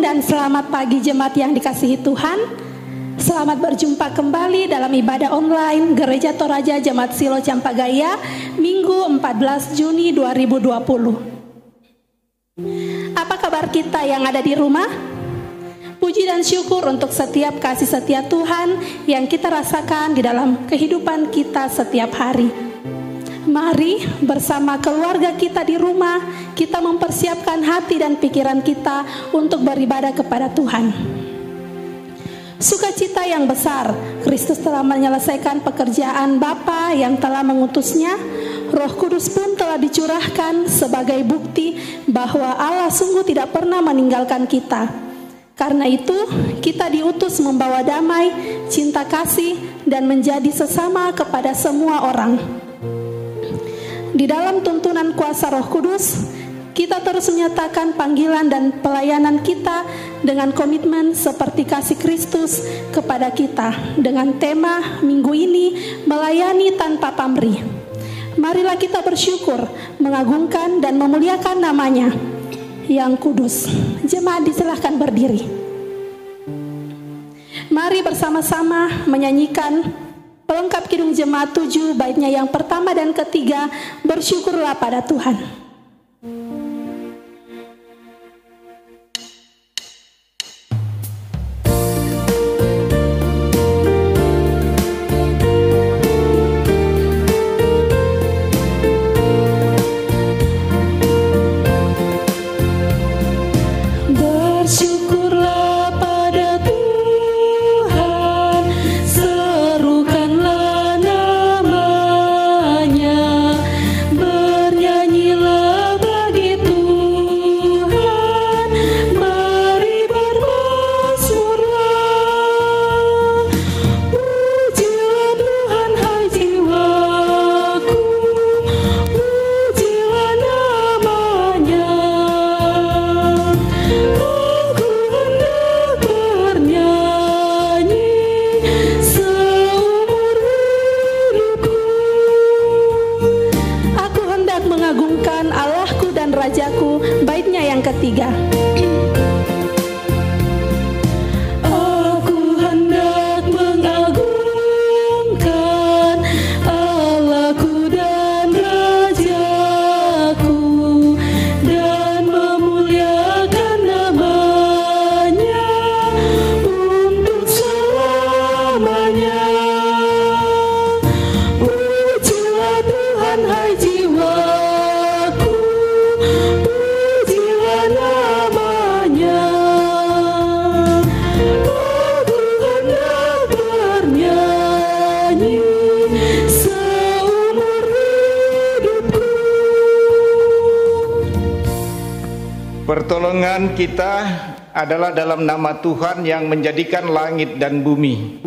dan selamat pagi jemaat yang dikasihi Tuhan. Selamat berjumpa kembali dalam ibadah online Gereja Toraja Jemaat Silo Campagaya Minggu 14 Juni 2020. Apa kabar kita yang ada di rumah? Puji dan syukur untuk setiap kasih setia Tuhan yang kita rasakan di dalam kehidupan kita setiap hari. Mari bersama keluarga kita di rumah, kita mempersiapkan hati dan pikiran kita untuk beribadah kepada Tuhan. Sukacita yang besar, Kristus telah menyelesaikan pekerjaan Bapa yang telah mengutusnya. Roh Kudus pun telah dicurahkan sebagai bukti bahwa Allah sungguh tidak pernah meninggalkan kita. Karena itu, kita diutus membawa damai, cinta kasih, dan menjadi sesama kepada semua orang. Di dalam tuntunan kuasa Roh Kudus, kita terus menyatakan panggilan dan pelayanan kita dengan komitmen seperti kasih Kristus kepada kita. Dengan tema minggu ini, melayani tanpa pamrih. Marilah kita bersyukur, mengagungkan dan memuliakan namanya yang kudus. Jemaat disilahkan berdiri. Mari bersama-sama menyanyikan pelengkap Kidung Jemaat 7, baitnya yang pertama dan ketiga, bersyukurlah pada Tuhan. Pertolongan kita adalah dalam nama Tuhan yang menjadikan langit dan bumi.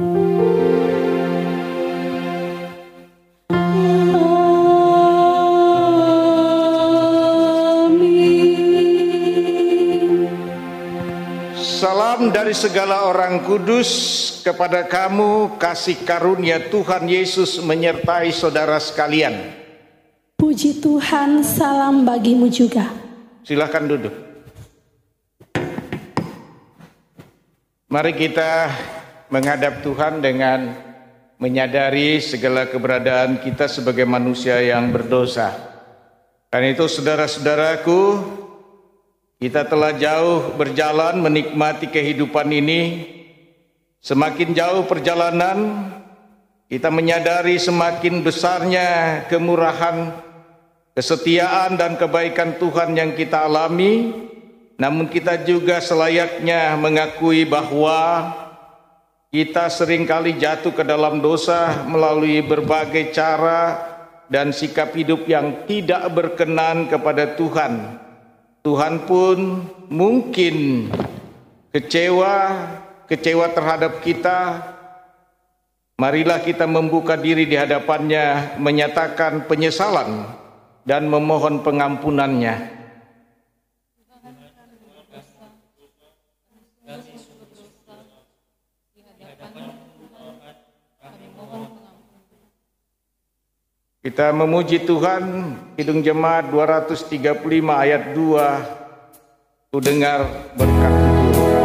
Salam dari segala orang kudus kepada kamu, kasih karunia Tuhan Yesus menyertai saudara sekalian. Puji Tuhan, salam bagimu juga. Silakan duduk. Mari kita menghadap Tuhan dengan menyadari segala keberadaan kita sebagai manusia yang berdosa. Karena itu saudara-saudaraku, kita telah jauh berjalan menikmati kehidupan ini. Semakin jauh perjalanan, kita menyadari semakin besarnya kemurahan, kesetiaan dan kebaikan Tuhan yang kita alami. Namun kita juga selayaknya mengakui bahwa kita seringkali jatuh ke dalam dosa melalui berbagai cara dan sikap hidup yang tidak berkenan kepada Tuhan. Tuhan pun mungkin kecewa terhadap kita. Marilah kita membuka diri di hadapannya, menyatakan penyesalan dan memohon pengampunannya. Kita memuji Tuhan, Kidung Jemaat 235 ayat 2, ku dengar berkat Tuhan.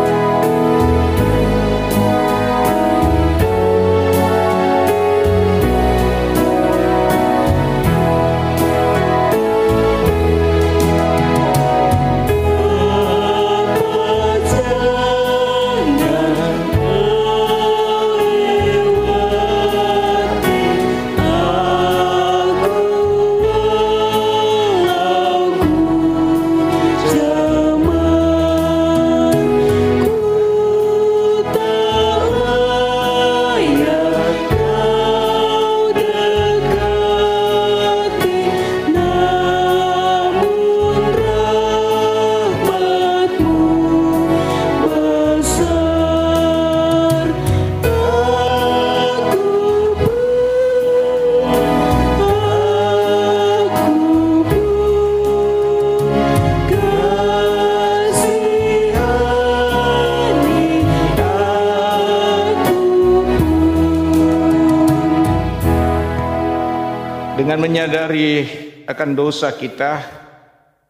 Dengan menyadari akan dosa kita,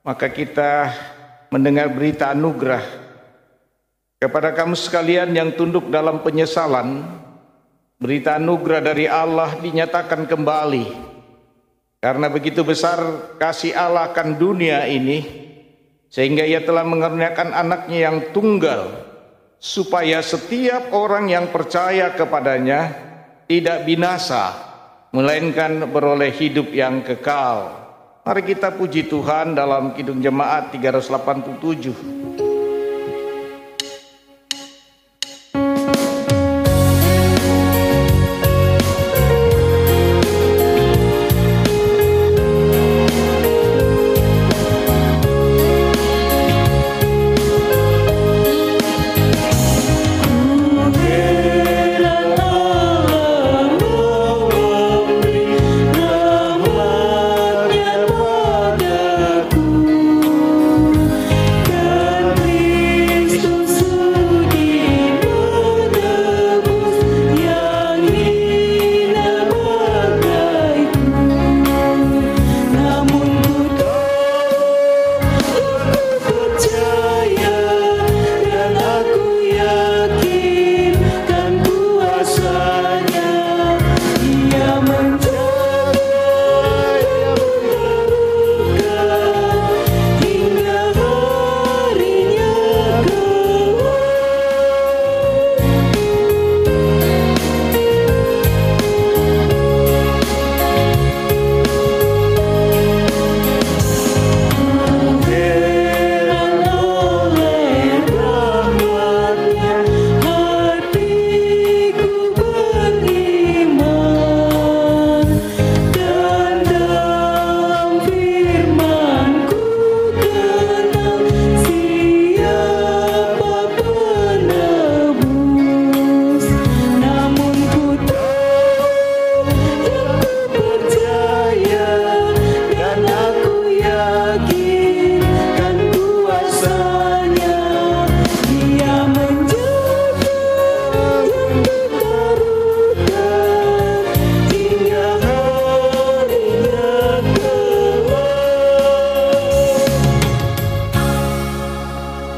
maka kita mendengar berita anugerah kepada kamu sekalian yang tunduk dalam penyesalan. Berita anugerah dari Allah dinyatakan kembali, karena begitu besar kasih Allah akan dunia ini, sehingga Ia telah mengaruniakan anaknya yang tunggal, supaya setiap orang yang percaya kepadanya tidak binasa, melainkan beroleh hidup yang kekal. Mari kita puji Tuhan dalam Kidung Jemaat 387.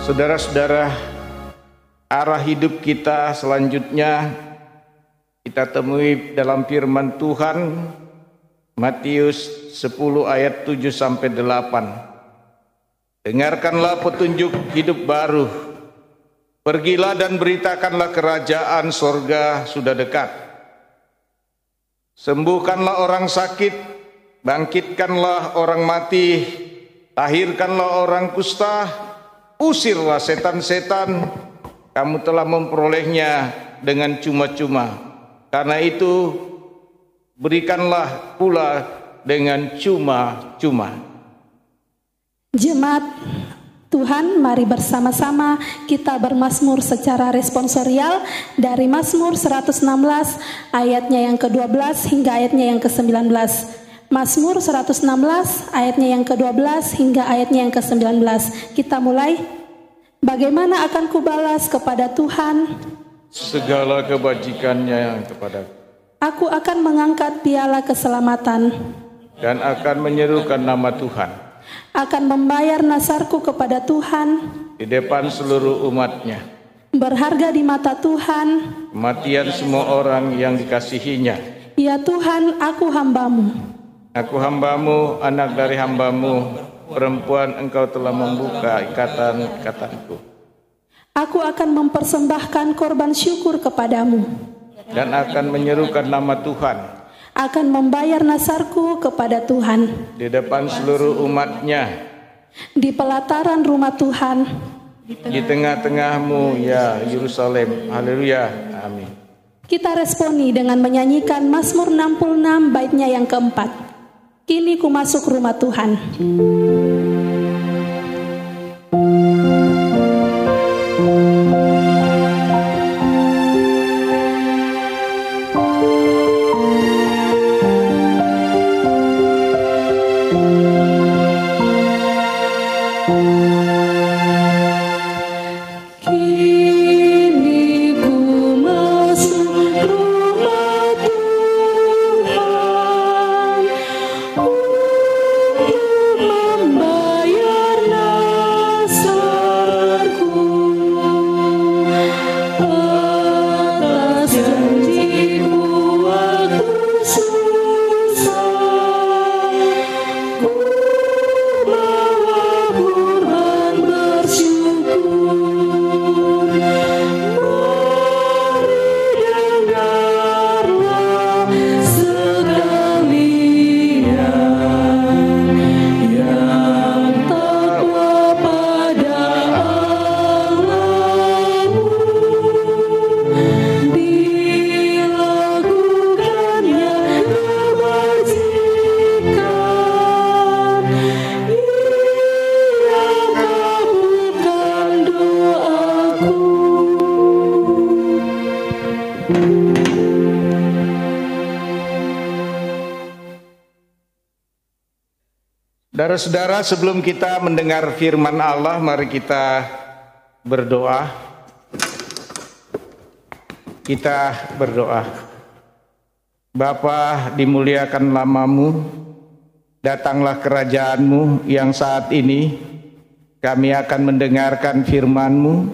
Saudara-saudara, arah hidup kita selanjutnya kita temui dalam firman Tuhan Matius 10 ayat 7 sampai 8. Dengarkanlah petunjuk hidup baru. Pergilah dan beritakanlah kerajaan sorga sudah dekat. Sembuhkanlah orang sakit, bangkitkanlah orang mati, tahirkanlah orang kusta, usirlah setan-setan, kamu telah memperolehnya dengan cuma-cuma. Karena itu, berikanlah pula dengan cuma-cuma. Jemaat Tuhan, mari bersama-sama kita bermazmur secara responsorial dari Mazmur 116 ayatnya yang ke-12 hingga ayatnya yang ke-19. Mazmur 116 ayatnya yang ke-12 hingga ayatnya yang ke-19. Kita mulai. Bagaimana akan kubalas kepada Tuhan segala kebajikannya kepadaku. Aku akan mengangkat piala keselamatan dan akan menyerukan nama Tuhan. Akan membayar nasarku kepada Tuhan Di depan seluruh umatnya. Berharga di mata Tuhan Kematian semua orang yang dikasihinya. Ya Tuhan, aku hambamu. Aku hambamu, anak dari hambamu, perempuan engkau telah membuka ikatan-ikatanku. Aku akan mempersembahkan korban syukur kepadamu. Dan akan menyerukan nama Tuhan. Akan membayar nasarku kepada Tuhan. Di depan seluruh umatnya. Di pelataran rumah Tuhan. Di tengah-tengahmu ya Yerusalem. Haleluya. Amin. Kita responi dengan menyanyikan Mazmur 66 baitnya yang keempat. Kini ku masuk rumah Tuhan. Saudara-saudara, sebelum kita mendengar firman Allah, mari kita berdoa. Kita berdoa. Bapa, dimuliakan namamu, datanglah kerajaanmu yang saat ini kami akan mendengarkan firman-Mu.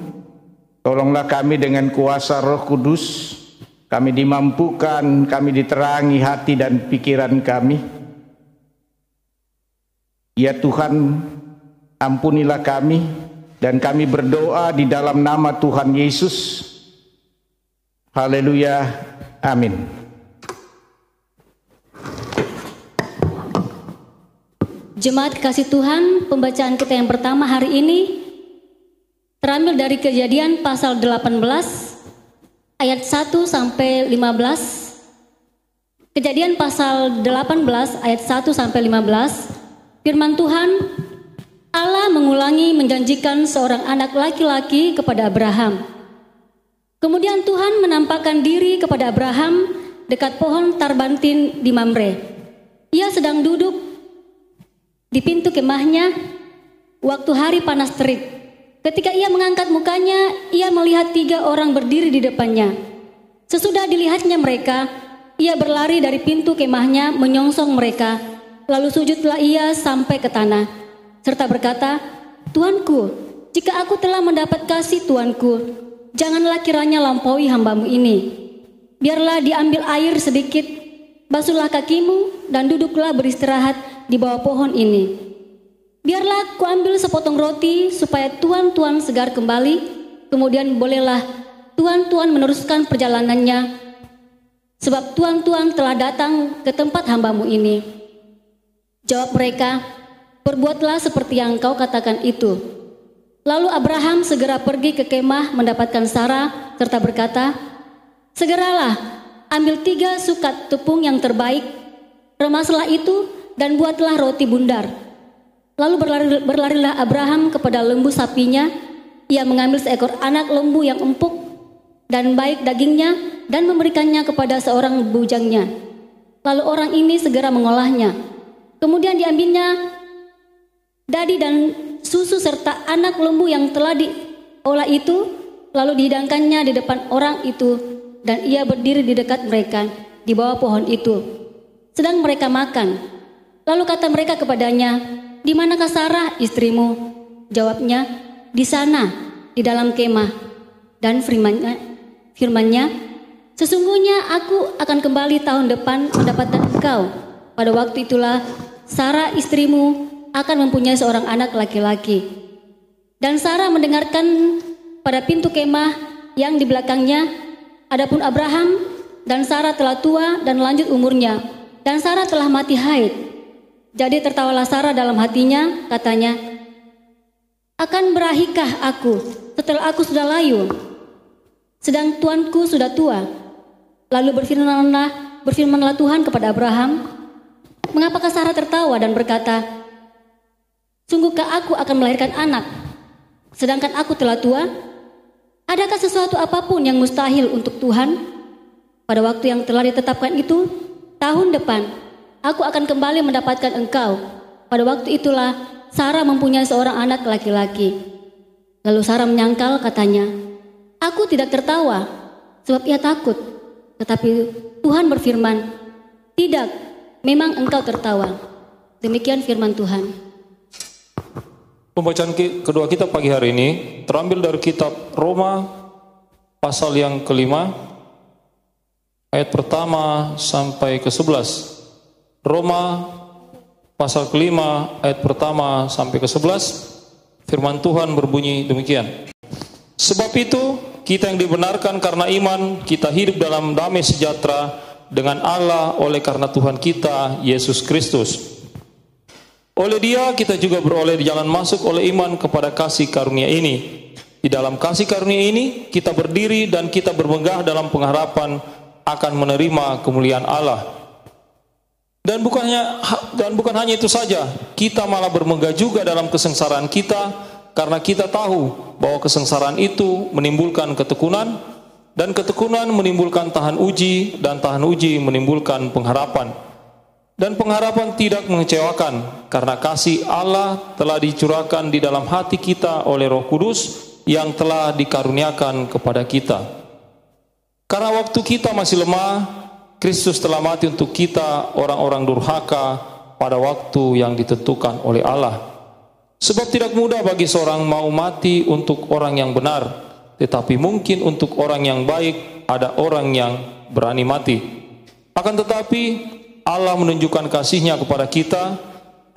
Tolonglah kami dengan kuasa Roh Kudus, kami dimampukan, kami diterangi hati dan pikiran kami. Ya Tuhan, ampunilah kami, dan kami berdoa di dalam nama Tuhan Yesus. Haleluya, amin. Jemaat kasih Tuhan, pembacaan kita yang pertama hari ini terambil dari Kejadian pasal 18 ayat 1 sampai 15. Kejadian pasal 18 ayat 1 sampai 15. Firman Tuhan, Allah mengulangi menjanjikan seorang anak laki-laki kepada Abraham. Kemudian Tuhan menampakkan diri kepada Abraham dekat pohon tarbantin di Mamre. Ia sedang duduk di pintu kemahnya waktu hari panas terik. Ketika ia mengangkat mukanya, ia melihat 3 orang berdiri di depannya. Sesudah dilihatnya mereka, ia berlari dari pintu kemahnya menyongsong mereka. Lalu sujudlah ia sampai ke tanah, serta berkata, Tuanku, jika aku telah mendapat kasih Tuanku, janganlah kiranya lampaui hambamu ini. Biarlah diambil air sedikit, basuhlah kakimu, dan duduklah beristirahat di bawah pohon ini. Biarlah kuambil sepotong roti, supaya tuan-tuan segar kembali, kemudian bolehlah tuan-tuan meneruskan perjalanannya, sebab tuan-tuan telah datang ke tempat hambamu ini. Jawab mereka, perbuatlah seperti yang kau katakan itu. Lalu Abraham segera pergi ke kemah mendapatkan Sarah, serta berkata, segeralah, ambil 3 sukat tepung yang terbaik, remaslah itu, dan buatlah roti bundar. Lalu berlarilah Abraham kepada lembu sapinya. Ia mengambil seekor anak lembu yang empuk dan baik dagingnya, dan memberikannya kepada seorang bujangnya. Lalu orang ini segera mengolahnya. Kemudian diambilnya dadi dan susu serta anak lembu yang telah diolah itu, lalu dihidangkannya di depan orang itu, dan ia berdiri di dekat mereka di bawah pohon itu. Sedang mereka makan. Lalu kata mereka kepadanya, di manakah Sarah istrimu? Jawabnya, di sana, di dalam kemah. Dan firman-Nya, sesungguhnya aku akan kembali tahun depan mendapatkan engkau. Pada waktu itulah Sarah istrimu akan mempunyai seorang anak laki-laki. Dan Sarah mendengarkan pada pintu kemah yang di belakangnya. Adapun Abraham dan Sarah telah tua dan lanjut umurnya, dan Sarah telah mati haid. Jadi tertawalah Sarah dalam hatinya, katanya, akan berahikah aku setelah aku sudah layu, sedang tuanku sudah tua? Lalu berfirmanlah Tuhan kepada Abraham, mengapakah Sarah tertawa dan berkata, sungguhkah aku akan melahirkan anak, sedangkan aku telah tua? Adakah sesuatu apapun yang mustahil untuk Tuhan? Pada waktu yang telah ditetapkan itu, tahun depan, aku akan kembali mendapatkan engkau. Pada waktu itulah Sarah mempunyai seorang anak laki-laki. Lalu Sarah menyangkal, katanya, aku tidak tertawa, sebab ia takut. Tetapi Tuhan berfirman, tidak, memang engkau tertawa. Demikian firman Tuhan. Pembacaan kedua kita pagi hari ini terambil dari kitab Roma pasal yang kelima ayat pertama sampai ke-11. Roma pasal kelima ayat pertama sampai ke-11. Firman Tuhan berbunyi demikian. Sebab itu kita yang dibenarkan karena iman, kita hidup dalam damai sejahtera dengan Allah oleh karena Tuhan kita Yesus Kristus. Oleh Dia kita juga beroleh jalan masuk oleh iman kepada kasih karunia ini. Di dalam kasih karunia ini kita berdiri dan kita bermegah dalam pengharapan akan menerima kemuliaan Allah. Dan bukan hanya itu saja, kita malah bermegah juga dalam kesengsaraan kita, karena kita tahu bahwa kesengsaraan itu menimbulkan ketekunan, dan ketekunan menimbulkan tahan uji, dan tahan uji menimbulkan pengharapan. Dan pengharapan tidak mengecewakan, karena kasih Allah telah dicurahkan di dalam hati kita oleh Roh Kudus yang telah dikaruniakan kepada kita. Karena waktu kita masih lemah, Kristus telah mati untuk kita orang-orang durhaka pada waktu yang ditentukan oleh Allah. Sebab tidak mudah bagi seorang mau mati untuk orang yang benar, tetapi mungkin untuk orang yang baik ada orang yang berani mati. Akan tetapi Allah menunjukkan kasih-Nya kepada kita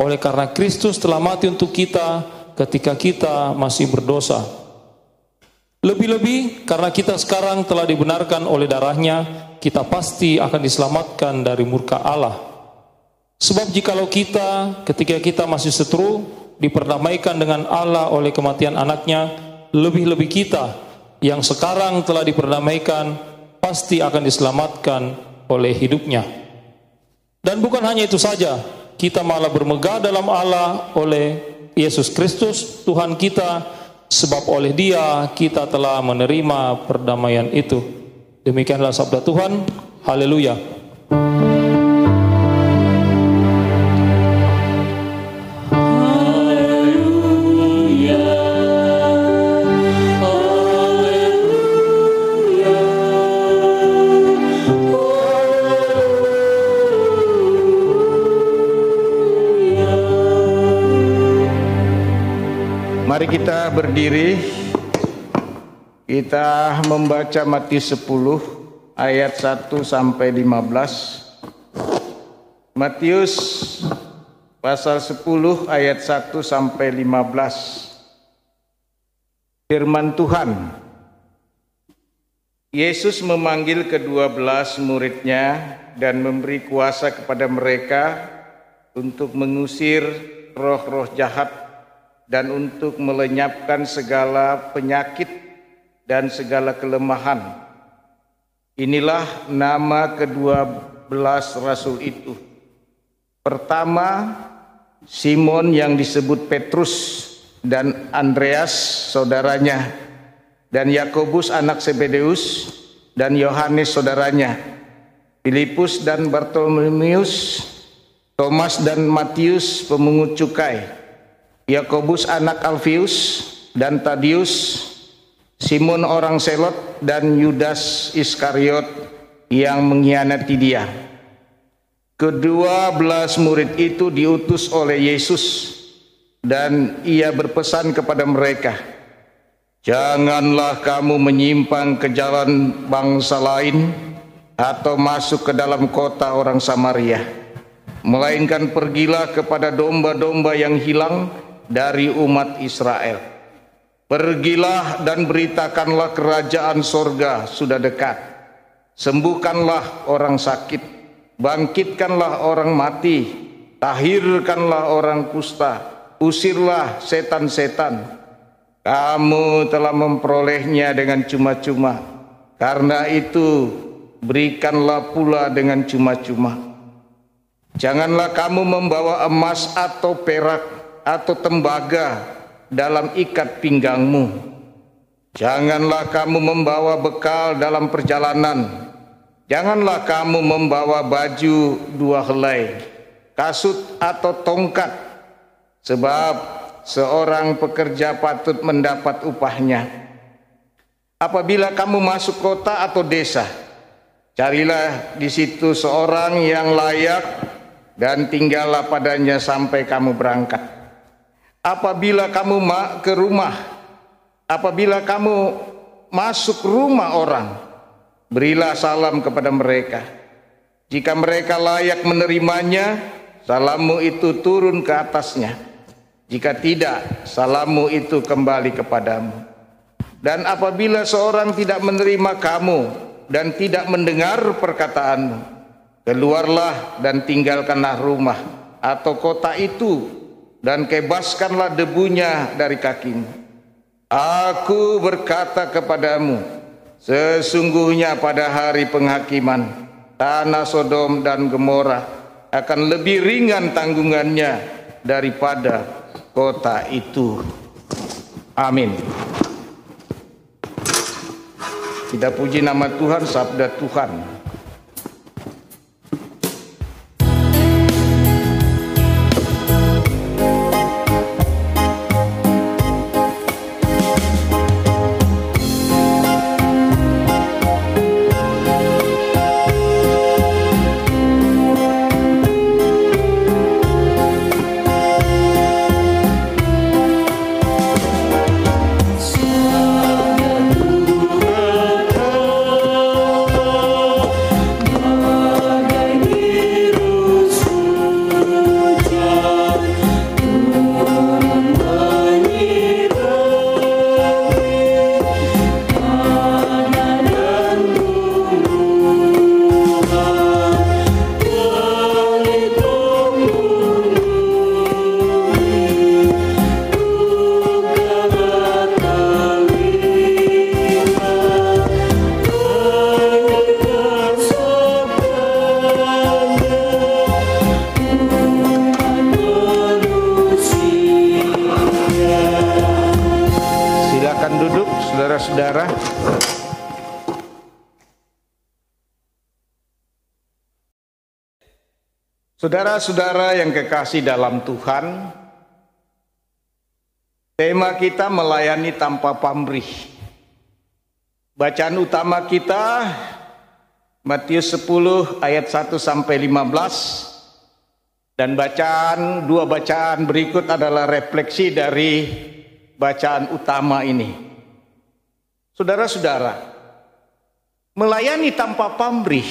oleh karena Kristus telah mati untuk kita ketika kita masih berdosa. Lebih-lebih karena kita sekarang telah dibenarkan oleh darah-Nya, kita pasti akan diselamatkan dari murka Allah. Sebab jikalau kita ketika kita masih seteru diperdamaikan dengan Allah oleh kematian anaknya, lebih-lebih kita yang sekarang telah diperdamaikan pasti akan diselamatkan oleh hidupnya. Dan bukan hanya itu saja, kita malah bermegah dalam Allah oleh Yesus Kristus Tuhan kita, sebab oleh Dia kita telah menerima perdamaian itu. Demikianlah sabda Tuhan. Haleluya. Mari kita berdiri, kita membaca Matius 10 ayat 1 sampai 15. Matius pasal 10 ayat 1 sampai 15. Firman Tuhan. Yesus memanggil ke-12 murid-Nya dan memberi kuasa kepada mereka untuk mengusir roh-roh jahat dan untuk melenyapkan segala penyakit dan segala kelemahan. Inilah nama ke-12 rasul itu. Pertama, Simon yang disebut Petrus dan Andreas saudaranya, dan Yakobus anak Zebedeus dan Yohanes saudaranya, Filipus dan Bartolomeus, Thomas dan Matius pemungut cukai, Yakobus anak Alfius dan Tadius, Simon orang Selot dan Yudas Iskariot yang mengkhianati Dia. Ke-12 murid itu diutus oleh Yesus dan Ia berpesan kepada mereka, "Janganlah kamu menyimpang ke jalan bangsa lain atau masuk ke dalam kota orang Samaria, melainkan pergilah kepada domba-domba yang hilang dari umat Israel. Pergilah dan beritakanlah kerajaan sorga sudah dekat. Sembuhkanlah orang sakit, bangkitkanlah orang mati, tahirkanlah orang kusta, usirlah setan-setan. Kamu telah memperolehnya dengan cuma-cuma, karena itu berikanlah pula dengan cuma-cuma. Janganlah kamu membawa emas atau perak atau tembaga dalam ikat pinggangmu. Janganlah kamu membawa bekal dalam perjalanan. Janganlah kamu membawa baju 2 helai, kasut atau tongkat, sebab seorang pekerja patut mendapat upahnya. Apabila kamu masuk kota atau desa, carilah di situ seorang yang layak dan tinggallah padanya sampai kamu berangkat. Apabila kamu masuk rumah orang, berilah salam kepada mereka. Jika mereka layak menerimanya, salammu itu turun ke atasnya. Jika tidak, salammu itu kembali kepadamu. Dan apabila seorang tidak menerima kamu dan tidak mendengar perkataanmu, keluarlah dan tinggalkanlah rumah atau kota itu, dan kebaskanlah debunya dari kakimu. Aku berkata kepadamu, sesungguhnya pada hari penghakiman, tanah Sodom dan Gomora akan lebih ringan tanggungannya daripada kota itu. Amin. Kita puji nama Tuhan, sabda Tuhan. Silakan duduk, saudara-saudara. Saudara-saudara yang kekasih dalam Tuhan, tema kita melayani tanpa pamrih. Bacaan utama kita Matius 10 ayat 1 sampai 15, dan dua bacaan berikut adalah refleksi dari bacaan utama ini. Saudara-saudara, melayani tanpa pamrih,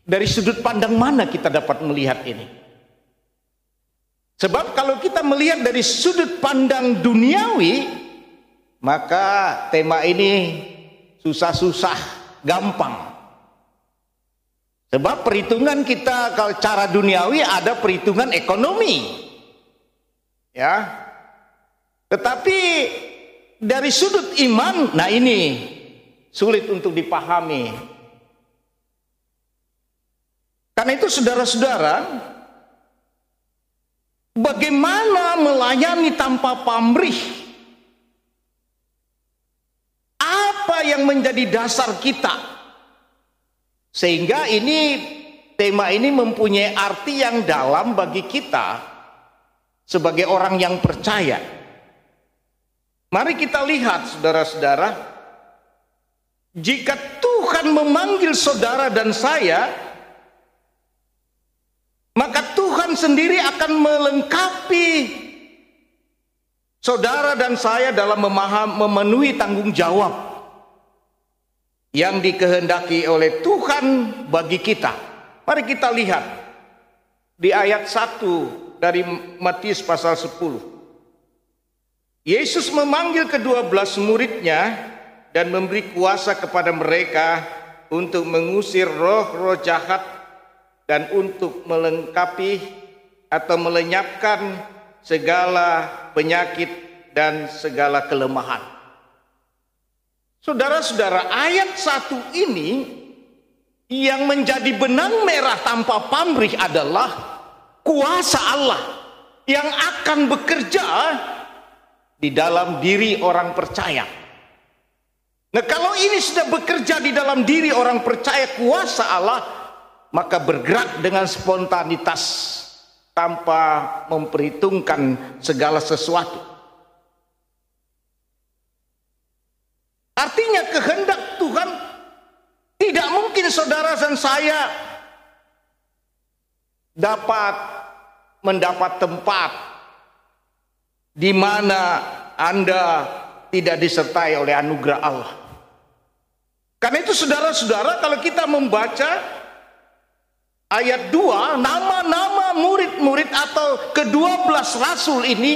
dari sudut pandang mana kita dapat melihat ini? Sebab kalau kita melihat dari sudut pandang duniawi, maka tema ini susah-susah, gampang. Sebab perhitungan kita kalau cara duniawi ada perhitungan ekonomi. Ya. Tetapi dari sudut iman, nah ini sulit untuk dipahami. Karena itu saudara-saudara, bagaimana melayani tanpa pamrih? Apa yang menjadi dasar kita? Sehingga tema ini mempunyai arti yang dalam bagi kita sebagai orang yang percaya. Mari kita lihat saudara-saudara, jika Tuhan memanggil saudara dan saya, maka Tuhan sendiri akan melengkapi saudara dan saya dalam memenuhi tanggung jawab yang dikehendaki oleh Tuhan bagi kita. Mari kita lihat di ayat 1 dari Matius pasal 10. Yesus memanggil ke-12 muridnya dan memberi kuasa kepada mereka untuk mengusir roh-roh jahat dan untuk melengkapi atau melenyapkan segala penyakit dan segala kelemahan. Saudara-saudara, ayat 1 ini yang menjadi benang merah tanpa pamrih adalah kuasa Allah yang akan bekerja di dalam diri orang percaya. Nah, kalau ini sudah bekerja di dalam diri orang percaya, kuasa Allah, maka bergerak dengan spontanitas tanpa memperhitungkan segala sesuatu. Artinya kehendak Tuhan tidak mungkin saudara dan saya dapat mendapat tempat di mana Anda tidak disertai oleh anugerah Allah. Karena itu saudara-saudara, kalau kita membaca ayat 2, nama-nama murid-murid atau ke-12 rasul ini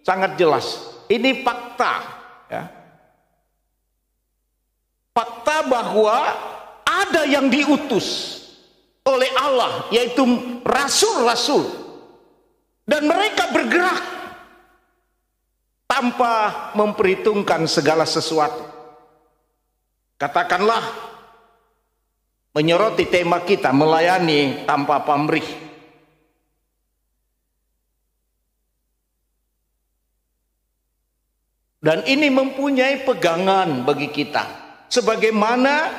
sangat jelas. Ini fakta, ya. Fakta bahwa ada yang diutus oleh Allah, yaitu rasul-rasul, dan mereka bergerak tanpa memperhitungkan segala sesuatu. Katakanlah, menyoroti tema kita, melayani tanpa pamrih. Dan ini mempunyai pegangan bagi kita. Sebagaimana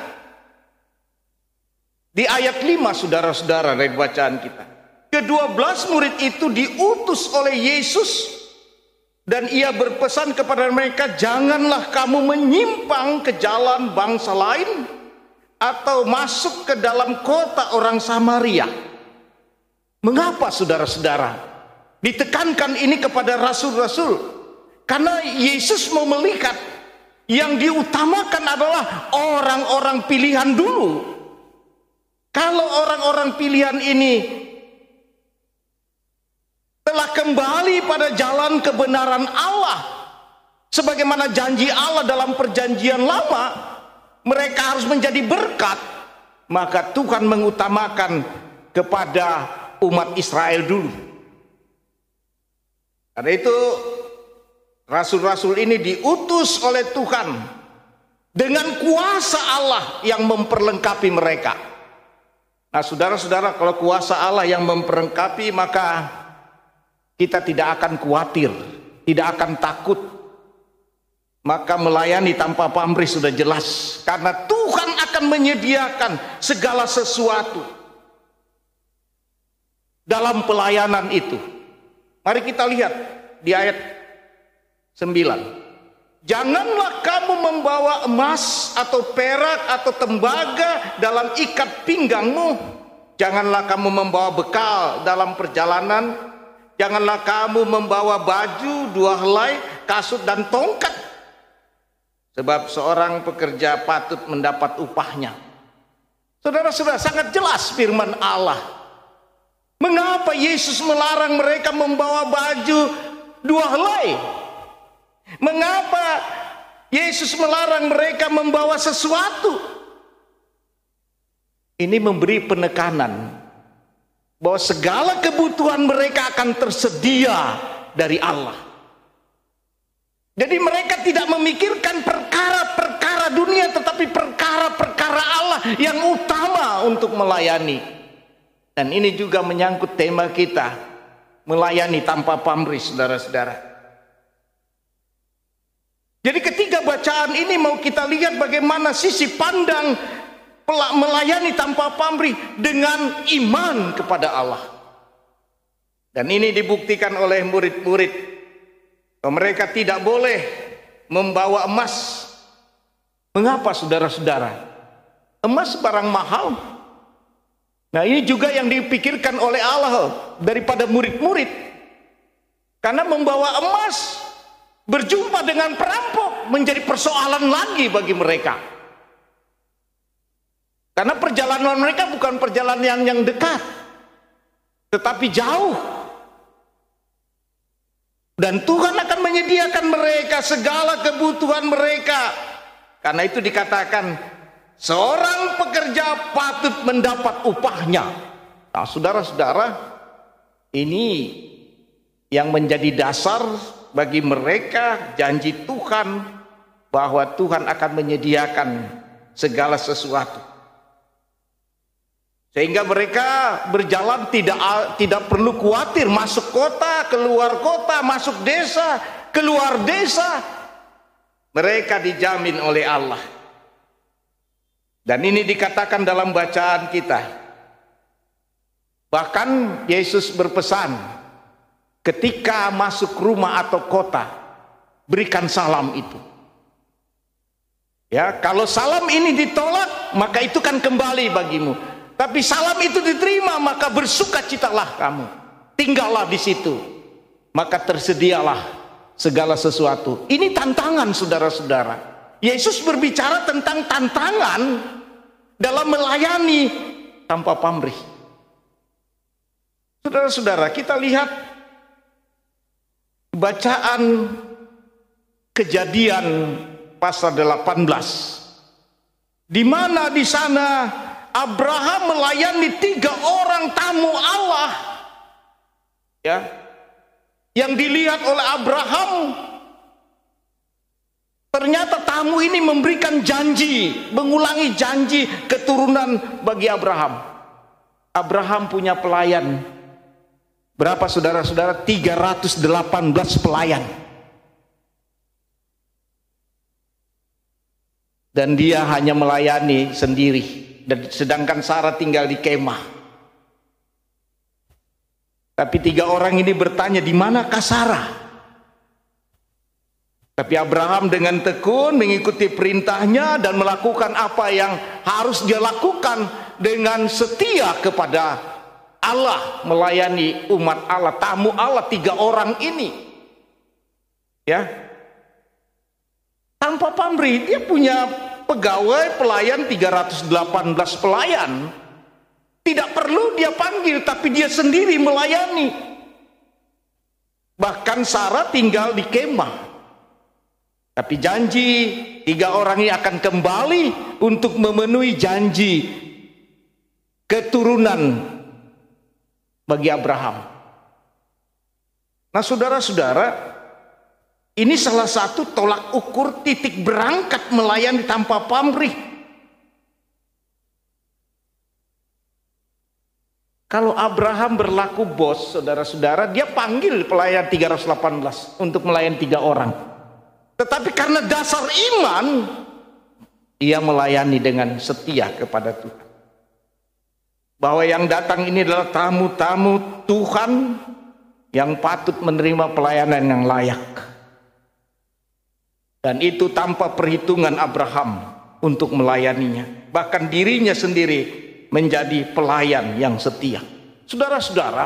di ayat 5 saudara-saudara dari bacaan kita. Ke-12 murid itu diutus oleh Yesus. Dan ia berpesan kepada mereka, janganlah kamu menyimpang ke jalan bangsa lain atau masuk ke dalam kota orang Samaria. Mengapa saudara-saudara ditekankan ini kepada rasul-rasul? Karena Yesus mau melihat yang diutamakan adalah orang-orang pilihan dulu. Kalau orang-orang pilihan ini telah kembali pada jalan kebenaran Allah, sebagaimana janji Allah dalam perjanjian lama, mereka harus menjadi berkat, maka Tuhan mengutamakan kepada umat Israel dulu. Karena itu rasul-rasul ini diutus oleh Tuhan dengan kuasa Allah yang memperlengkapi mereka. Nah, saudara-saudara, kalau kuasa Allah yang memperlengkapi, maka kita tidak akan khawatir, tidak akan takut. maka melayani tanpa pamrih sudah jelas, karena Tuhan akan menyediakan segala sesuatu dalam pelayanan itu. Mari kita lihat di ayat 9. Janganlah kamu membawa emas atau perak atau tembaga dalam ikat pinggangmu. Janganlah kamu membawa bekal dalam perjalanan. Janganlah kamu membawa baju, 2 helai, kasut dan tongkat. Sebab seorang pekerja patut mendapat upahnya. Saudara-saudara, sangat jelas firman Allah. Mengapa Yesus melarang mereka membawa baju 2 helai? Mengapa Yesus melarang mereka membawa sesuatu? Ini memberi penekanan bahwa segala kebutuhan mereka akan tersedia dari Allah. Jadi mereka tidak memikirkan perkara-perkara dunia, tetapi perkara-perkara Allah yang utama untuk melayani. Dan ini juga menyangkut tema kita, melayani tanpa pamrih, saudara-saudara. Jadi ketiga bacaan ini mau kita lihat bagaimana sisi pandang melayani tanpa pamrih dengan iman kepada Allah. Dan ini dibuktikan oleh murid-murid. Mereka tidak boleh membawa emas. Mengapa, saudara-saudara? Emas barang mahal. Nah, ini juga yang dipikirkan oleh Allah daripada murid-murid. Karena membawa emas, berjumpa dengan perampok menjadi persoalan lagi bagi mereka. Karena perjalanan mereka bukan perjalanan yang dekat, tetapi jauh. Dan Tuhan akan menyediakan mereka segala kebutuhan mereka. Karena itu dikatakan, seorang pekerja patut mendapat upahnya. Nah, saudara-saudara, ini yang menjadi dasar bagi mereka janji Tuhan bahwa Tuhan akan menyediakan segala sesuatu. Sehingga mereka berjalan tidak perlu khawatir masuk kota, keluar kota, masuk desa, keluar desa. Mereka dijamin oleh Allah. Dan ini dikatakan dalam bacaan kita. Bahkan Yesus berpesan, ketika masuk rumah atau kota, berikan salam itu. Ya, kalau salam ini ditolak, maka itu kan kembali bagimu. Tapi salam itu diterima, maka bersukacitalah kamu. Tinggallah di situ, maka tersedialah segala sesuatu. Ini tantangan, saudara-saudara. Yesus berbicara tentang tantangan dalam melayani tanpa pamrih. Saudara-saudara, kita lihat bacaan Kejadian pasal 18, di mana di sana Abraham melayani 3 orang tamu Allah, ya, yang dilihat oleh Abraham. Ternyata tamu ini memberikan janji, mengulangi janji keturunan bagi Abraham. Abraham punya pelayan. Berapa, saudara-saudara? 318 pelayan. Dan dia hanya melayani sendiri. Dan sedangkan Sarah tinggal di kemah. Tapi 3 orang ini bertanya, di manakah Sarah? Tapi Abraham dengan tekun mengikuti perintahnya dan melakukan apa yang harus dia lakukan dengan setia kepada Allah, melayani umat Allah, tamu Allah 3 orang ini. Ya. Tanpa pamrih, dia punya pegawai pelayan 318 pelayan. Tidak perlu dia panggil, tapi dia sendiri melayani. Bahkan Sarah tinggal di kemah. Tapi janji 3 orang ini akan kembali untuk memenuhi janji keturunan bagi Abraham. Nah, saudara-saudara, ini salah satu tolak ukur titik berangkat melayani tanpa pamrih. Kalau Abraham berlaku bos, saudara-saudara, dia panggil pelayan 318 untuk melayani 3 orang. Tetapi karena dasar iman, ia melayani dengan setia kepada Tuhan. Bahwa yang datang ini adalah tamu-tamu Tuhan yang patut menerima pelayanan yang layak. Dan itu tanpa perhitungan Abraham untuk melayaninya. Bahkan dirinya sendiri menjadi pelayan yang setia. Saudara-saudara,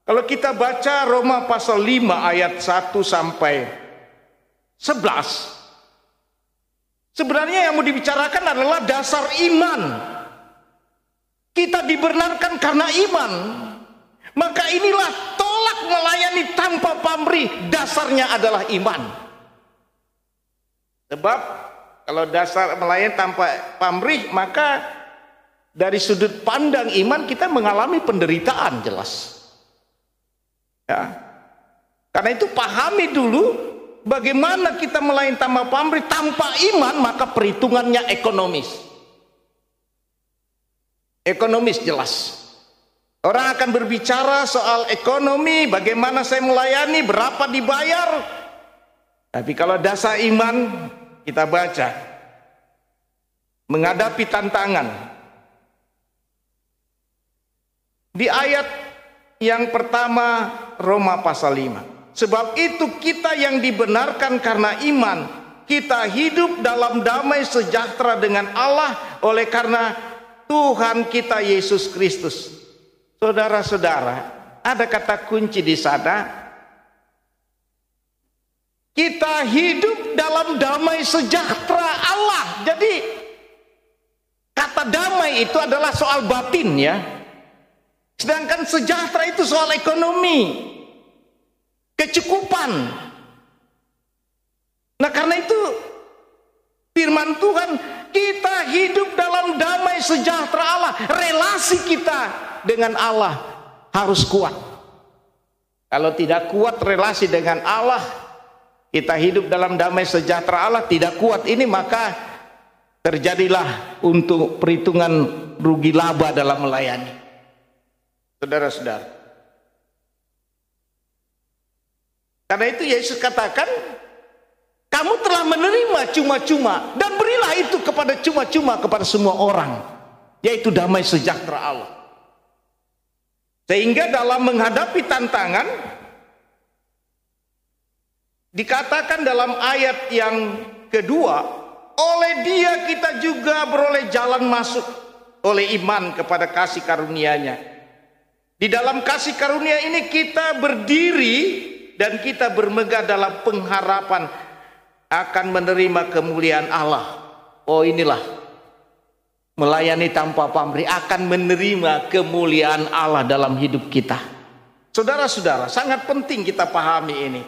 kalau kita baca Roma pasal 5 ayat 1 sampai 11, sebenarnya yang mau dibicarakan adalah dasar iman. Kita dibenarkan karena iman. Maka inilah tolak melayani tanpa pamrih, dasarnya adalah iman. Sebab kalau dasar melayani tanpa pamrih, maka dari sudut pandang iman kita mengalami penderitaan, jelas. Ya. Karena itu pahami dulu bagaimana kita melayani tanpa pamrih. Tanpa iman maka perhitungannya ekonomis. Ekonomis jelas. Orang akan berbicara soal ekonomi, bagaimana saya melayani, berapa dibayar. Tapi kalau dasar iman, kita baca, menghadapi tantangan. Di ayat yang pertama Roma pasal 5. Sebab itu kita yang dibenarkan karena iman, kita hidup dalam damai sejahtera dengan Allah oleh karena Tuhan kita Yesus Kristus. Saudara-saudara, ada kata kunci di sana. Kita hidup dalam damai sejahtera Allah. Jadi kata damai itu adalah soal batin, ya. Sedangkan sejahtera itu soal ekonomi, kecukupan. Nah, karena itu firman Tuhan, kita hidup dalam damai sejahtera Allah. Relasi kita dengan Allah harus kuat. Kalau tidak kuat relasi dengan Allah, kita hidup dalam damai sejahtera Allah tidak kuat ini, maka terjadilah untuk perhitungan rugi laba dalam melayani. Saudara-saudara, karena itu Yesus katakan, kamu telah menerima cuma-cuma dan berilah itu kepada cuma-cuma kepada semua orang, yaitu damai sejahtera Allah. Sehingga dalam menghadapi tantangan, dikatakan dalam ayat yang kedua, oleh Dia kita juga beroleh jalan masuk oleh iman kepada kasih karunia-Nya. Di dalam kasih karunia ini kita berdiri dan kita bermegah dalam pengharapan akan menerima kemuliaan Allah. Oh, inilah melayani tanpa pamrih, akan menerima kemuliaan Allah dalam hidup kita. Saudara-saudara, sangat penting kita pahami ini.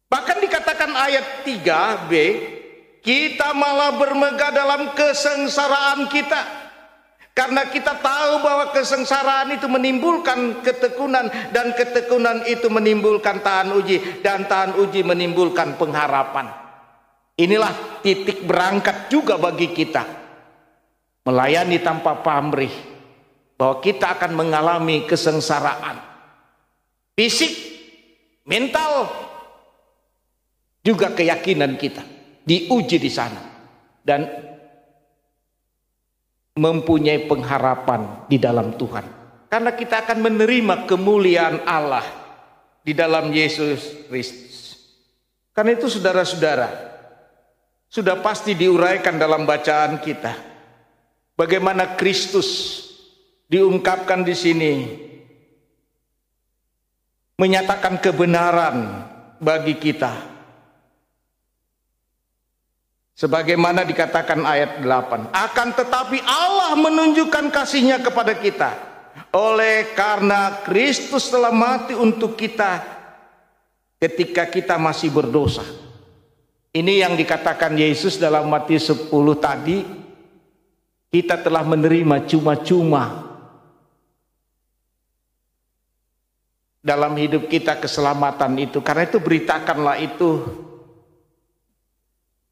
Bahkan dikatakan ayat 3b, kita malah bermegah dalam kesengsaraan kita. Karena kita tahu bahwa kesengsaraan itu menimbulkan ketekunan, dan ketekunan itu menimbulkan tahan uji, dan tahan uji menimbulkan pengharapan. Inilah titik berangkat juga bagi kita melayani tanpa pamrih, bahwa kita akan mengalami kesengsaraan fisik, mental, juga keyakinan kita diuji di sana, dan mempunyai pengharapan di dalam Tuhan, karena kita akan menerima kemuliaan Allah di dalam Yesus Kristus. Karena itu saudara-saudara, sudah pasti diuraikan dalam bacaan kita bagaimana Kristus diungkapkan di sini, menyatakan kebenaran bagi kita. Sebagaimana dikatakan ayat 8, akan tetapi Allah menunjukkan kasih-Nya kepada kita oleh karena Kristus telah mati untuk kita ketika kita masih berdosa. Ini yang dikatakan Yesus dalam Matius 10 tadi, kita telah menerima cuma-cuma dalam hidup kita keselamatan itu. Karena itu beritakanlah itu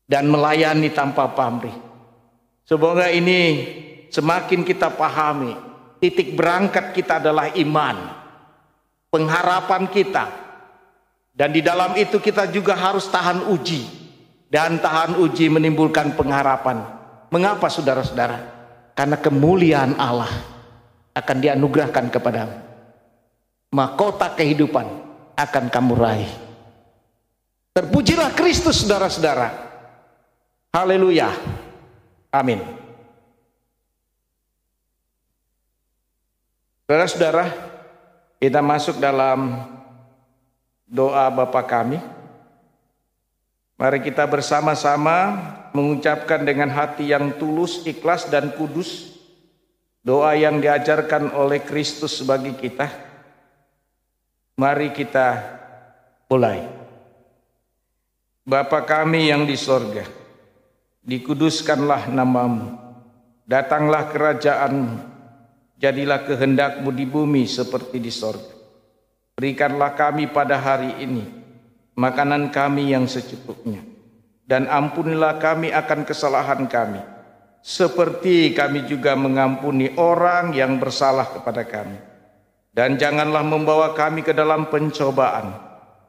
dan melayani tanpa pamrih. Semoga ini semakin kita pahami, titik berangkat kita adalah iman. Pengharapan kita Dan di dalam itu kita juga harus tahan uji. Dan tahan uji menimbulkan pengharapan. Mengapa saudara-saudara? Karena kemuliaan Allah akan dianugerahkan kepadamu. Mahkota kehidupan akan kamu raih. Terpujilah Kristus saudara-saudara. Haleluya. Amin. Saudara-saudara, kita masuk dalam doa Bapa kami. Mari kita bersama-sama mengucapkan dengan hati yang tulus, ikhlas dan kudus doa yang diajarkan oleh Kristus bagi kita. Mari kita mulai. Bapa kami yang di sorga, dikuduskanlah namamu, datanglah kerajaanmu, jadilah kehendakmu di bumi seperti di sorga. Berikanlah kami pada hari ini makanan kami yang secukupnya, dan ampunilah kami akan kesalahan kami, seperti kami juga mengampuni orang yang bersalah kepada kami. Dan janganlah membawa kami ke dalam pencobaan,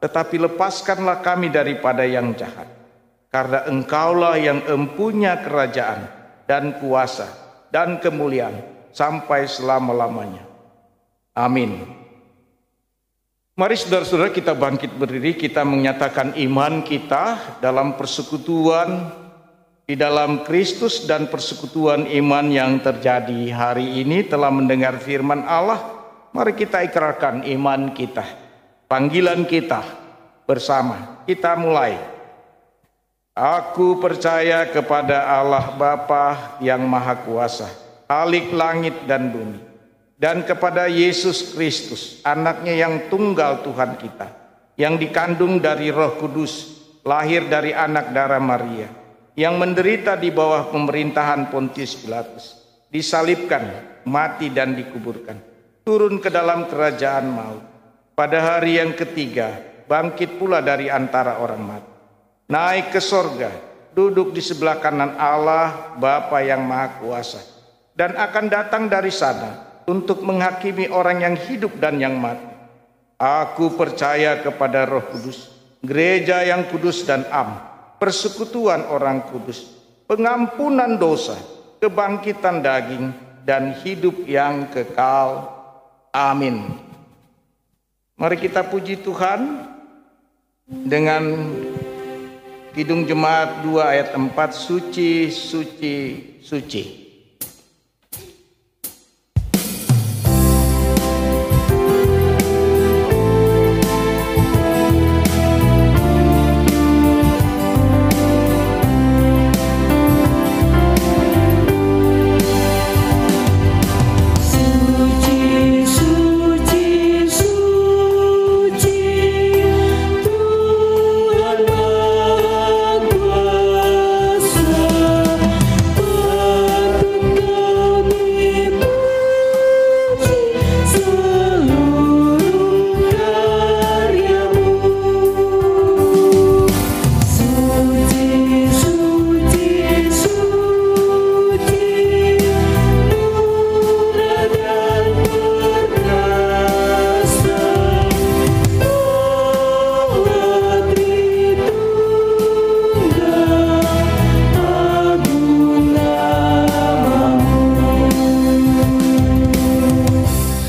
tetapi lepaskanlah kami daripada yang jahat. Karena Engkaulah yang empunya kerajaan dan kuasa dan kemuliaan sampai selama-lamanya. Amin. Mari saudara-saudara kita bangkit berdiri, kita menyatakan iman kita dalam persekutuan di dalam Kristus dan persekutuan iman yang terjadi hari ini telah mendengar firman Allah. Mari kita ikrarkan iman kita, panggilan kita bersama. Kita mulai. Aku percaya kepada Allah Bapa yang Maha Kuasa, Khalik langit dan bumi, dan kepada Yesus Kristus, anaknya yang tunggal Tuhan kita, yang dikandung dari Roh Kudus, lahir dari anak darah Maria, yang menderita di bawah pemerintahan Pontius Pilatus, disalibkan, mati dan dikuburkan, turun ke dalam kerajaan maut. Pada hari yang ketiga, bangkit pula dari antara orang mati, naik ke sorga, duduk di sebelah kanan Allah Bapa yang Maha Kuasa, dan akan datang dari sana untuk menghakimi orang yang hidup dan yang mati. Aku percaya kepada Roh Kudus, gereja yang kudus dan am, persekutuan orang kudus, pengampunan dosa, kebangkitan daging, dan hidup yang kekal. Amin. Mari kita puji Tuhan dengan Kidung Jemaat 2 ayat 4, suci, suci, suci.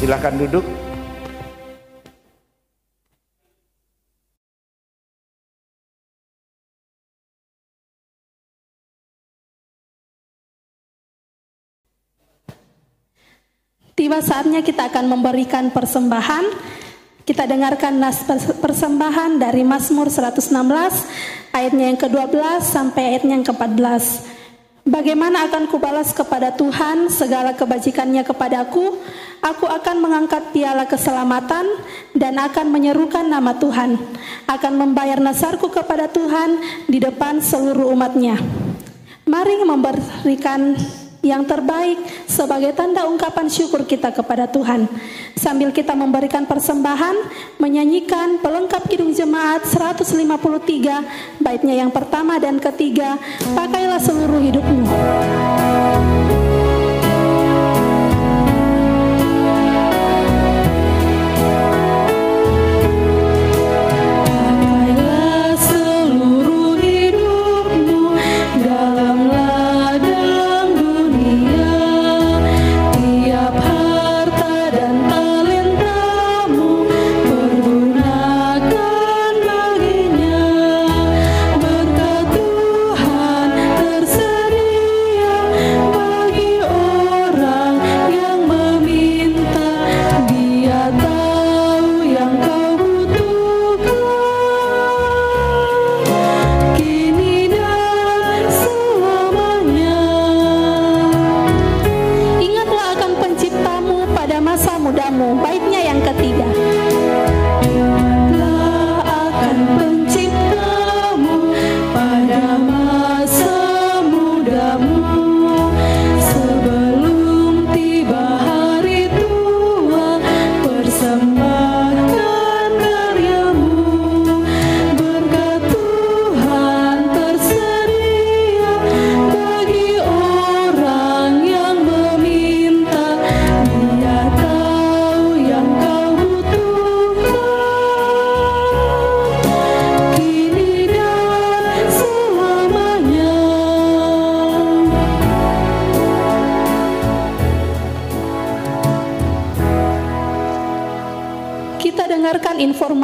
Silakan duduk. Tiba saatnya kita akan memberikan persembahan. Kita dengarkan nas persembahan dari Mazmur 116 ayatnya yang ke-12 sampai ayatnya yang ke-14. Bagaimana akan kubalas kepada Tuhan segala kebajikannya kepadaku? Aku akan mengangkat piala keselamatan dan akan menyerukan nama Tuhan. Akan membayar nazarku kepada Tuhan di depan seluruh umatnya. Mari memberikan yang terbaik sebagai tanda ungkapan syukur kita kepada Tuhan. Sambil kita memberikan persembahan, menyanyikan pelengkap Kidung Jemaat 153, baitnya yang pertama dan ketiga, pakailah seluruh hidupmu.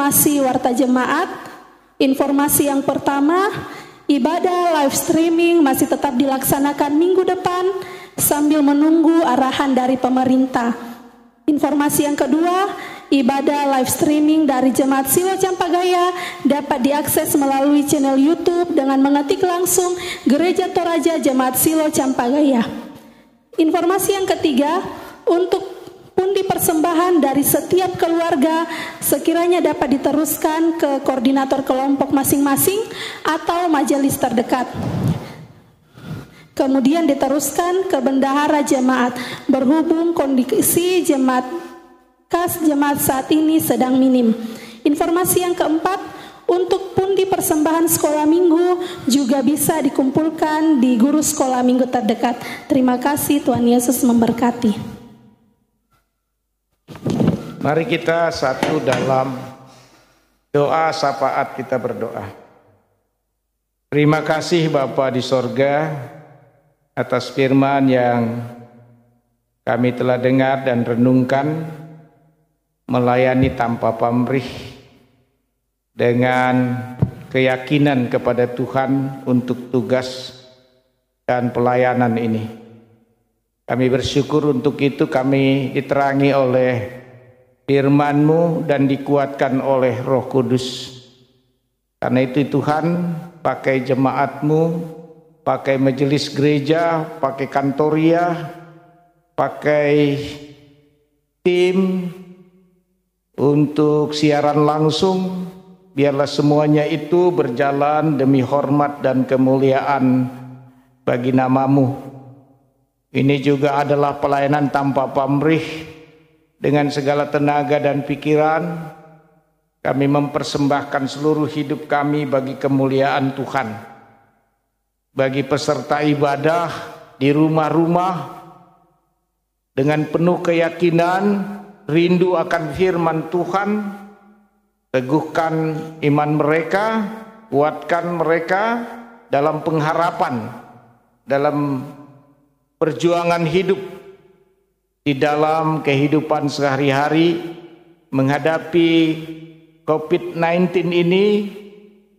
informasi Warta Jemaat. Informasi yang pertama, ibadah live streaming masih tetap dilaksanakan minggu depan sambil menunggu arahan dari pemerintah. Informasi yang kedua, ibadah live streaming dari Jemaat Silo Campagaya dapat diakses melalui channel YouTube dengan mengetik langsung Gereja Toraja Jemaat Silo Campagaya. Informasi yang ketiga, untuk pundi persembahan dari setiap keluarga sekiranya dapat diteruskan ke koordinator kelompok masing-masing atau majelis terdekat. Kemudian diteruskan ke bendahara jemaat berhubung kondisi jemaat saat ini sedang minim. Informasi yang keempat, untuk pundi persembahan sekolah minggu juga bisa dikumpulkan di guru sekolah minggu terdekat. Terima kasih, Tuhan Yesus memberkati. Mari kita satu dalam doa syafaat, kita berdoa. Terima kasih Bapa di sorga atas firman yang kami telah dengar dan renungkan, melayani tanpa pamrih dengan keyakinan kepada Tuhan untuk tugas dan pelayanan ini. Kami bersyukur untuk itu kami diterangi oleh firman-Mu dan dikuatkan oleh Roh Kudus. Karena itu Tuhan, pakai jemaat-Mu, pakai majelis gereja, pakai kantoria, pakai tim untuk siaran langsung, biarlah semuanya itu berjalan demi hormat dan kemuliaan bagi nama-Mu. Ini juga adalah pelayanan tanpa pamrih. Dengan segala tenaga dan pikiran, kami mempersembahkan seluruh hidup kami bagi kemuliaan Tuhan. Bagi peserta ibadah di rumah-rumah, dengan penuh keyakinan, rindu akan firman Tuhan, teguhkan iman mereka, kuatkan mereka dalam pengharapan, dalam perjuangan hidup, di dalam kehidupan sehari-hari menghadapi COVID-19 ini.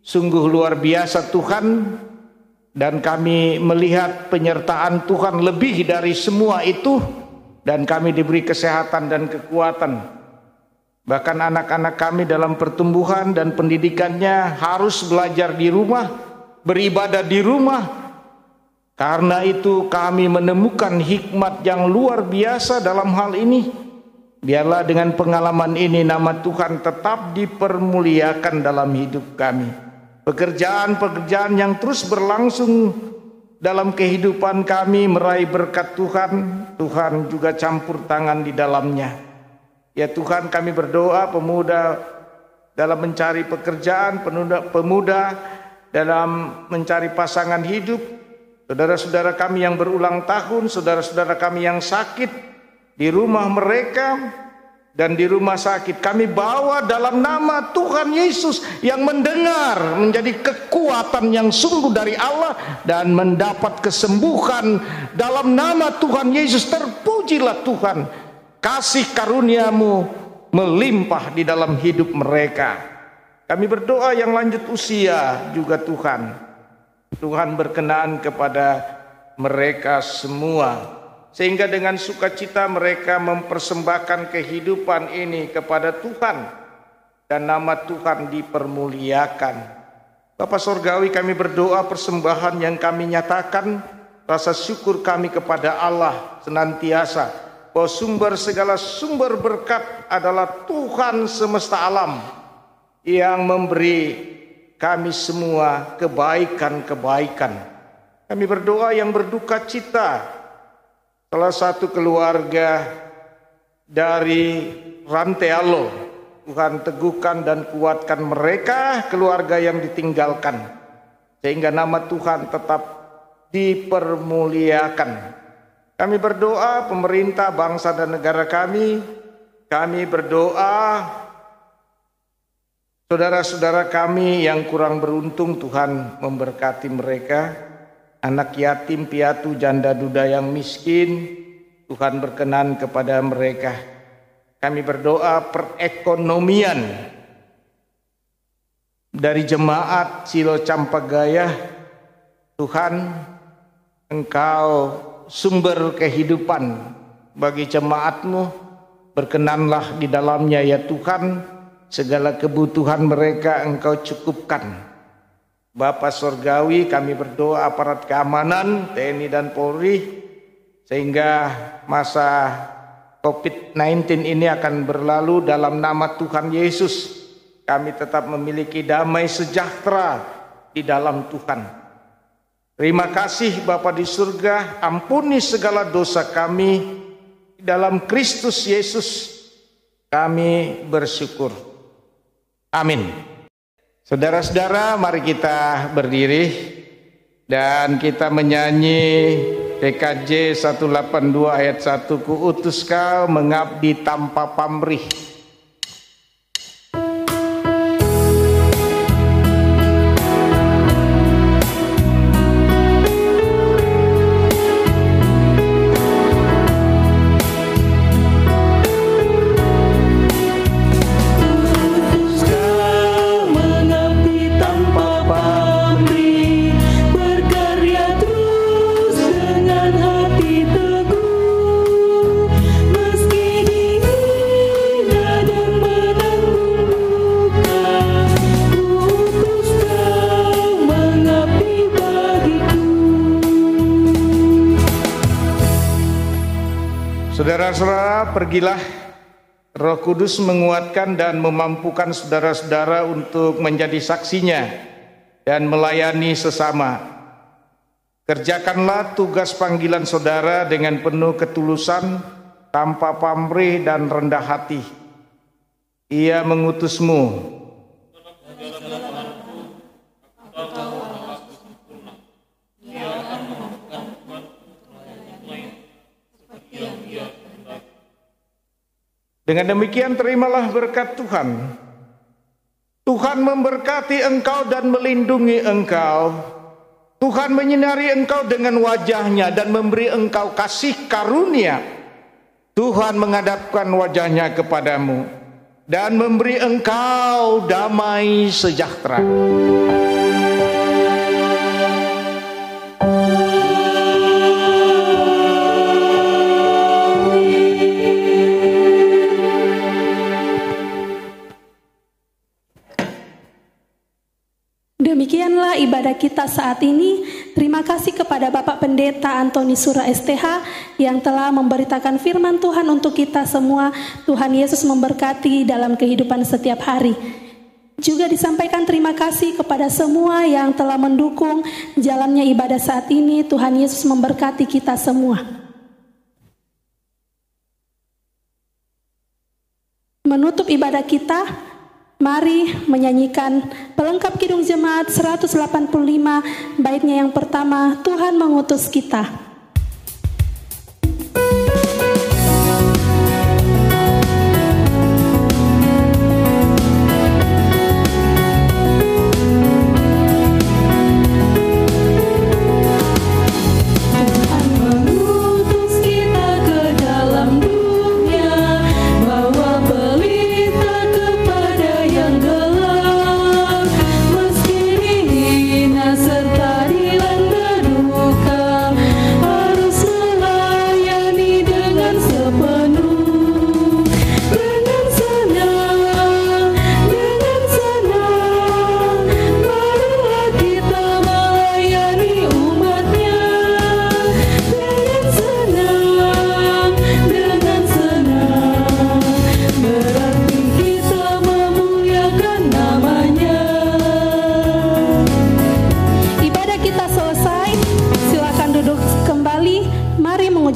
Sungguh luar biasa Tuhan, dan kami melihat penyertaan Tuhan lebih dari semua itu, dan kami diberi kesehatan dan kekuatan. Bahkan anak-anak kami dalam pertumbuhan dan pendidikannya harus belajar di rumah, beribadah di rumah. Karena itu kami menemukan hikmat yang luar biasa dalam hal ini. Biarlah dengan pengalaman ini nama Tuhan tetap dipermuliakan dalam hidup kami. Pekerjaan-pekerjaan yang terus berlangsung dalam kehidupan kami meraih berkat Tuhan, Tuhan juga campur tangan di dalamnya. Ya Tuhan, kami berdoa pemuda dalam mencari pekerjaan, pemuda dalam mencari pasangan hidup, saudara-saudara kami yang berulang tahun, saudara-saudara kami yang sakit di rumah mereka dan di rumah sakit, kami bawa dalam nama Tuhan Yesus yang mendengar menjadi kekuatan yang sungguh dari Allah dan mendapat kesembuhan dalam nama Tuhan Yesus. Terpujilah Tuhan, kasih karunia-Mu melimpah di dalam hidup mereka. Kami berdoa yang lanjut usia juga Tuhan, Tuhan berkenan kepada mereka semua, sehingga dengan sukacita mereka mempersembahkan kehidupan ini kepada Tuhan dan nama Tuhan dipermuliakan. Bapa Sorgawi, kami berdoa persembahan yang kami nyatakan, rasa syukur kami kepada Allah senantiasa, bahwa sumber segala sumber berkat adalah Tuhan semesta alam yang memberi kami semua kebaikan-kebaikan. Kami berdoa yang berduka cita, salah satu keluarga dari Rantealo, Tuhan teguhkan dan kuatkan mereka, keluarga yang ditinggalkan, sehingga nama Tuhan tetap dipermuliakan. Kami berdoa pemerintah, bangsa dan negara kami berdoa saudara-saudara kami yang kurang beruntung, Tuhan memberkati mereka. Anak yatim piatu, janda duda yang miskin, Tuhan berkenan kepada mereka. Kami berdoa perekonomian dari jemaat Silo Campagaya. Tuhan, Engkau sumber kehidupan bagi jemaat-Mu. Berkenanlah di dalamnya ya Tuhan, segala kebutuhan mereka Engkau cukupkan. Bapa Surgawi, kami berdoa aparat keamanan TNI dan Polri, sehingga masa COVID-19 ini akan berlalu dalam nama Tuhan Yesus. Kami tetap memiliki damai sejahtera di dalam Tuhan. Terima kasih Bapa di surga, ampuni segala dosa kami. Dalam Kristus Yesus kami bersyukur. Amin. Saudara-saudara, mari kita berdiri dan kita menyanyi PKJ 182 ayat 1, Ku utus kau mengabdi tanpa pamrih. Saudara-saudara, pergilah, Roh Kudus menguatkan dan memampukan saudara-saudara untuk menjadi saksinya dan melayani sesama. Kerjakanlah tugas panggilan saudara dengan penuh ketulusan, tanpa pamrih dan rendah hati. Ia mengutusmu. Dengan demikian terimalah berkat Tuhan. Tuhan memberkati engkau dan melindungi engkau. Tuhan menyinari engkau dengan wajahnya dan memberi engkau kasih karunia. Tuhan menghadapkan wajahnya kepadamu dan memberi engkau damai sejahtera. Demikianlah ibadah kita saat ini. Terima kasih kepada Bapak Pendeta Antoni Sura STH yang telah memberitakan firman Tuhan untuk kita semua. Tuhan Yesus memberkati dalam kehidupan setiap hari. Juga disampaikan terima kasih kepada semua yang telah mendukung jalannya ibadah saat ini. Tuhan Yesus memberkati kita semua. Menutup ibadah kita, mari menyanyikan pelengkap Kidung Jemaat 185, baitnya yang pertama, Tuhan mengutus kita.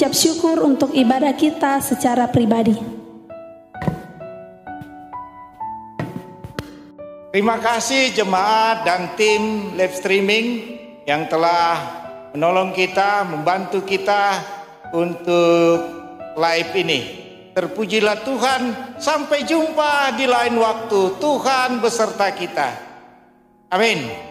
Syukur untuk ibadah kita secara pribadi. Terima kasih jemaat dan tim live streaming yang telah menolong kita, membantu kita untuk live ini. Terpujilah Tuhan, sampai jumpa di lain waktu. Tuhan beserta kita. Amin.